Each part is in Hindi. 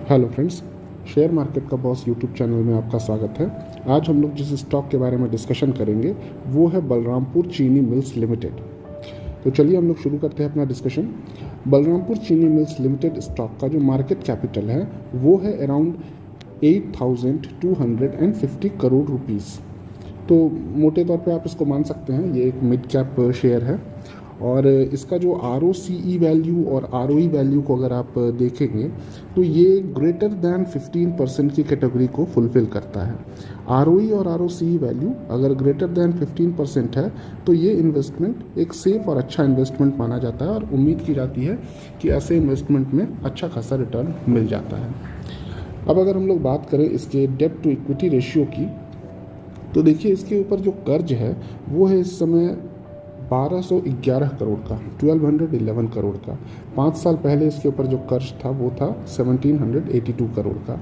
हेलो फ्रेंड्स, शेयर मार्केट का बॉस यूट्यूब चैनल में आपका स्वागत है। आज हम लोग जिस स्टॉक के बारे में डिस्कशन करेंगे वो है बलरामपुर चीनी मिल्स लिमिटेड। तो चलिए हम लोग शुरू करते हैं अपना डिस्कशन। बलरामपुर चीनी मिल्स लिमिटेड स्टॉक का जो मार्केट कैपिटल है वो है अराउंड 8,250 करोड़ रुपीज़। तो मोटे तौर पे आप इसको मान सकते हैं, ये एक मिड कैप शेयर है। और इसका जो ROCE वैल्यू और ROE वैल्यू को अगर आप देखेंगे तो ये ग्रेटर दैन 15% की कैटेगरी को फुलफ़िल करता है। ROE और ROCE वैल्यू अगर ग्रेटर दैन 15% है तो ये इन्वेस्टमेंट एक सेफ और अच्छा इन्वेस्टमेंट माना जाता है और उम्मीद की जाती है कि ऐसे इन्वेस्टमेंट में अच्छा खासा रिटर्न मिल जाता है। अब अगर हम लोग बात करें इसके डेब्ट टू इक्विटी रेशियो की, तो देखिए इसके ऊपर जो कर्ज है वो है इस समय 1211 करोड़ का, 1211 करोड़ का। 5 साल पहले इसके ऊपर जो कर्ज था वो था 1782 करोड़ का।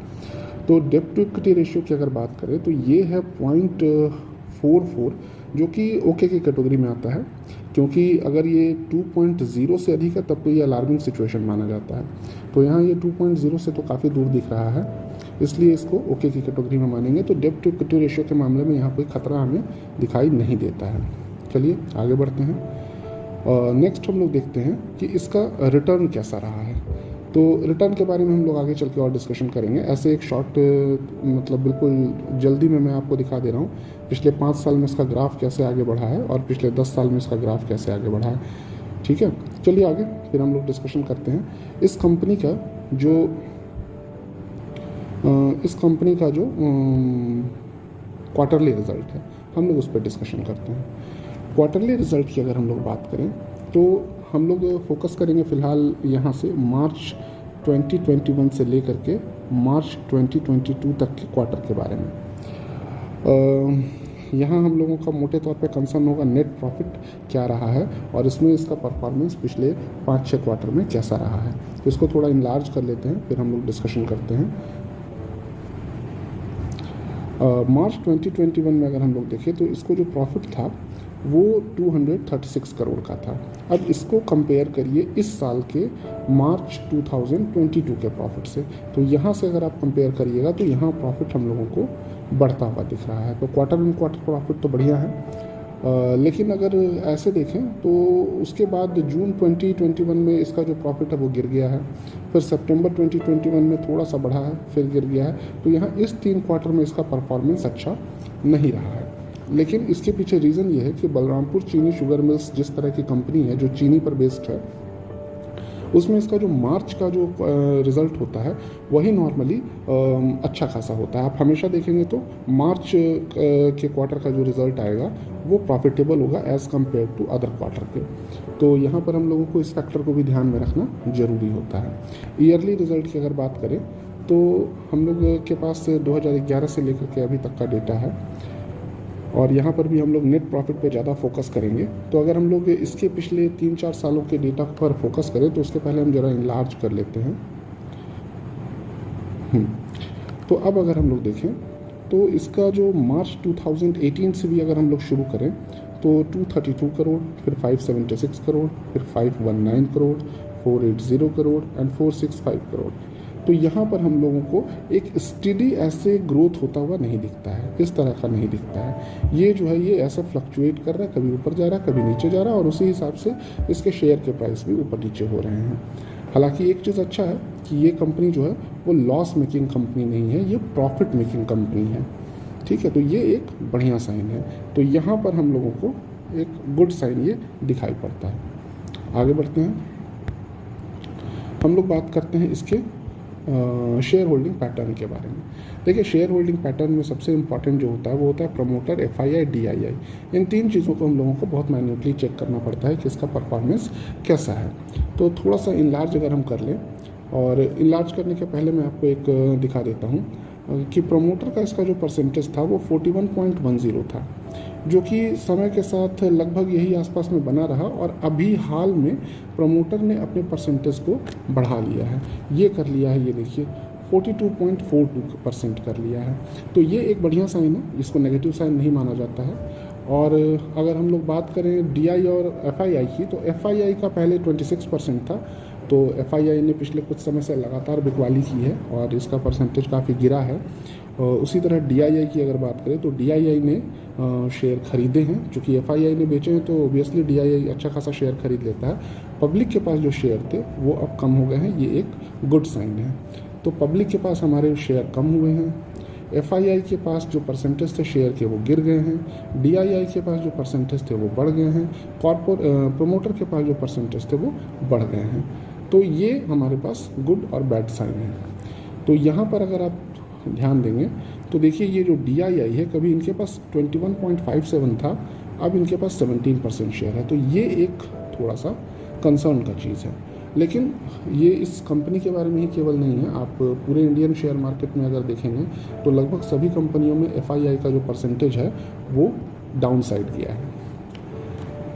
तो डेब्ट टू इक्विटी रेशियो की अगर बात करें तो ये है 0.44, जो कि ओके की कैटेगरी में आता है, क्योंकि अगर ये 2.0 से अधिक है तब तो ये अलार्मिंग सिचुएशन माना जाता है। तो यहाँ ये 2.0 से तो काफ़ी दूर दिख रहा है, इसलिए इसको ओके की कैटेगरी में मानेंगे। तो डेब्ट टू इक्विटी रेशियो के मामले में यहाँ कोई खतरा हमें दिखाई नहीं देता है। चलिए आगे बढ़ते हैं। नेक्स्ट हम लोग देखते हैं कि इसका रिटर्न कैसा रहा है। तो रिटर्न के बारे में हम लोग आगे चल के और डिस्कशन करेंगे। ऐसे एक शॉर्ट मतलब बिल्कुल जल्दी में मैं आपको दिखा दे रहा हूँ पिछले 5 साल में इसका ग्राफ कैसे आगे बढ़ा है और पिछले 10 साल में इसका ग्राफ कैसे आगे बढ़ा है। ठीक है, चलिए आगे फिर हम लोग डिस्कशन करते हैं। इस कंपनी का जो क्वार्टरली रिजल्ट है हम लोग उस पर डिस्कशन करते हैं। क्वार्टरली रिजल्ट की अगर हम लोग बात करें तो हम लोग फोकस करेंगे फ़िलहाल यहाँ से मार्च 2021 से लेकर के मार्च 2022 तक के क्वार्टर के बारे में। यहाँ हम लोगों का मोटे तौर पे कंसर्न होगा नेट प्रॉफिट क्या रहा है और इसमें इसका परफॉर्मेंस पिछले 5-6 क्वार्टर में कैसा रहा है। तो इसको थोड़ा इनलार्ज कर लेते हैं, फिर हम लोग डिस्कशन करते हैं। मार्च 2021 में अगर हम लोग देखें तो इसको जो प्रॉफिट था वो 236 करोड़ का था। अब इसको कंपेयर करिए इस साल के मार्च 2022 के प्रॉफिट से। तो यहाँ से अगर आप कंपेयर करिएगा तो यहाँ प्रॉफिट हम लोगों को बढ़ता हुआ दिख रहा है। तो क्वार्टर ऑन क्वार्टर प्रॉफिट तो बढ़िया है, लेकिन अगर ऐसे देखें तो उसके बाद जून 2021 में इसका जो प्रॉफिट है वो गिर गया है, फिर सितंबर 2021 में थोड़ा सा बढ़ा है, फिर गिर गया है। तो यहाँ इस 3 क्वार्टर में इसका परफॉर्मेंस अच्छा नहीं रहा है। लेकिन इसके पीछे रीज़न ये है कि बलरामपुर चीनी शुगर मिल्स जिस तरह की कंपनी है जो चीनी पर बेस्ड है, उसमें इसका जो मार्च का जो रिज़ल्ट होता है वही नॉर्मली अच्छा खासा होता है। आप हमेशा देखेंगे तो मार्च के क्वार्टर का जो रिज़ल्ट आएगा वो प्रॉफिटेबल होगा as compare to other quarter के। तो यहाँ पर हम लोगों को इस फैक्टर को भी ध्यान में रखना ज़रूरी होता है। ईयरली रिज़ल्ट की अगर बात करें तो हम लोग के पास 2011 से लेकर के अभी तक का डेटा है और यहाँ पर भी हम लोग नेट प्रॉफिट पे ज़्यादा फोकस करेंगे। तो अगर हम लोग इसके पिछले 3-4 सालों के डेटा पर फोकस करें तो उसके पहले हम ज़रा इनलार्ज कर लेते हैं। तो अब अगर हम लोग देखें तो इसका जो मार्च 2018 से भी अगर हम लोग शुरू करें तो 232 करोड़, फिर 576 करोड़, फिर 519 करोड़, 480 करोड़ एंड 465 करोड़। तो यहाँ पर हम लोगों को एक स्टेडी ऐसे ग्रोथ होता हुआ नहीं दिखता है, इस तरह का नहीं दिखता है। ये जो है ये ऐसा फ्लक्चुएट कर रहा है, कभी ऊपर जा रहा है कभी नीचे जा रहा है और उसी हिसाब से इसके शेयर के प्राइस भी ऊपर नीचे हो रहे हैं। हालांकि एक चीज़ अच्छा है कि ये कंपनी जो है वो लॉस मेकिंग कंपनी नहीं है, ये प्रॉफिट मेकिंग कंपनी है। ठीक है, तो ये एक बढ़िया साइन है। तो यहाँ पर हम लोगों को एक गुड साइन ये दिखाई पड़ता है। आगे बढ़ते हैं, हम लोग बात करते हैं इसके शेयर होल्डिंग पैटर्न के बारे में। देखिए शेयर होल्डिंग पैटर्न में सबसे इम्पॉर्टेंट जो होता है वो होता है प्रमोटर, FII, DII। इन 3 चीज़ों को हम लोगों को बहुत मैन्युअली चेक करना पड़ता है कि इसका परफॉर्मेंस कैसा है। तो थोड़ा सा इनलार्ज अगर हम कर लें, और इनलार्ज करने के पहले मैं आपको एक दिखा देता हूँ कि प्रमोटर का इसका जो परसेंटेज था वो 41.10 था, जो कि समय के साथ लगभग यही आसपास में बना रहा और अभी हाल में प्रमोटर ने अपने परसेंटेज को बढ़ा लिया है। ये कर लिया है, ये देखिए 42.42% कर लिया है। तो ये एक बढ़िया साइन है, इसको नेगेटिव साइन नहीं माना जाता है। और अगर हम लोग बात करें DI और FII की, तो FII का पहले 26% था, तो FII ने पिछले कुछ समय से लगातार बिकवाली की है और इसका परसेंटेज काफ़ी गिरा है। उसी तरह DII की अगर बात करें तो DII ने शेयर खरीदे हैं, चूँकि FII ने बेचे हैं तो ऑब्वियसली DII अच्छा खासा शेयर खरीद लेता है। पब्लिक के पास जो शेयर थे वो अब कम हो गए हैं, ये एक गुड साइन है। तो पब्लिक के पास हमारे शेयर कम हुए हैं, FII के पास जो परसेंटेज थे शेयर के वो गिर गए हैं, DII के पास जो परसेंटेज थे वो बढ़ गए हैं, प्रोमोटर के पास जो परसेंटेज थे वो बढ़ गए हैं। तो ये हमारे पास गुड और बैड साइन है। तो यहाँ पर अगर आप ध्यान देंगे तो देखिए ये जो DII है, कभी इनके पास 21.57 था, अब इनके पास 17% शेयर है। तो ये एक थोड़ा सा कंसर्न का चीज़ है। लेकिन ये इस कंपनी के बारे में ही केवल नहीं है, आप पूरे इंडियन शेयर मार्केट में अगर देखेंगे तो लगभग सभी कंपनियों में FII का जो परसेंटेज है वो डाउन साइड गया है।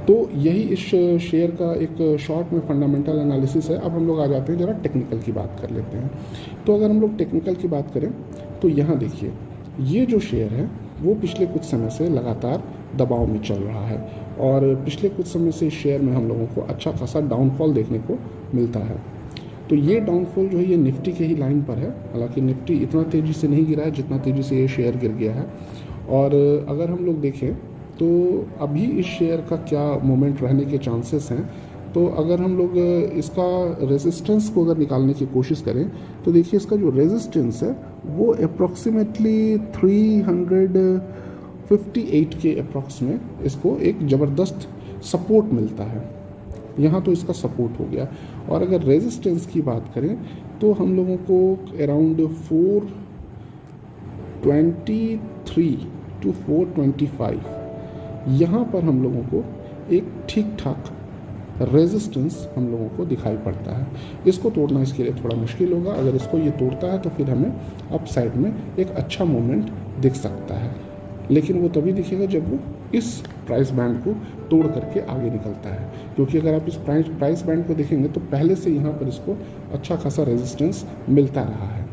तो यही इस शेयर का एक शॉर्ट में फंडामेंटल एनालिसिस है। अब हम लोग आ जाते हैं, ज़रा टेक्निकल की बात कर लेते हैं। तो अगर हम लोग टेक्निकल की बात करें तो यहाँ देखिए ये जो शेयर है वो पिछले कुछ समय से लगातार दबाव में चल रहा है और पिछले कुछ समय से इस शेयर में हम लोगों को अच्छा खासा डाउनफॉल देखने को मिलता है। तो ये डाउनफॉल जो है ये निफ्टी के ही लाइन पर है, हालांकि निफ्टी इतना तेज़ी से नहीं गिरा है जितना तेज़ी से ये शेयर गिर गया है। और अगर हम लोग देखें तो अभी इस शेयर का क्या मोमेंट रहने के चांसेस हैं, तो अगर हम लोग इसका रेजिस्टेंस को अगर निकालने की कोशिश करें तो देखिए इसका जो रेजिस्टेंस है वो अप्रॉक्सीमेटली 358 के अप्रॉक्स में इसको एक ज़बरदस्त सपोर्ट मिलता है। यहाँ तो इसका सपोर्ट हो गया। और अगर रेजिस्टेंस की बात करें तो हम लोगों को अराउंड 423 टू 425 यहाँ पर हम लोगों को एक ठीक ठाक रेजिस्टेंस हम लोगों को दिखाई पड़ता है। इसको तोड़ना इसके लिए थोड़ा मुश्किल होगा। अगर इसको ये तोड़ता है तो फिर हमें अप साइड में एक अच्छा मोमेंट दिख सकता है, लेकिन वो तभी दिखेगा जब वो इस प्राइस बैंड को तोड़ करके आगे निकलता है। क्योंकि अगर आप इस प्राइस बैंड को देखेंगे तो पहले से यहाँ पर इसको अच्छा खासा रेजिस्टेंस मिलता रहा है।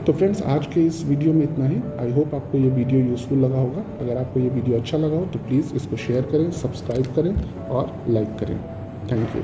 तो फ्रेंड्स आज के इस वीडियो में इतना ही। आई होप आपको ये वीडियो यूज़फुल लगा होगा। अगर आपको ये वीडियो अच्छा लगा हो तो प्लीज़ इसको शेयर करें, सब्सक्राइब करें और लाइक करें। Thank you.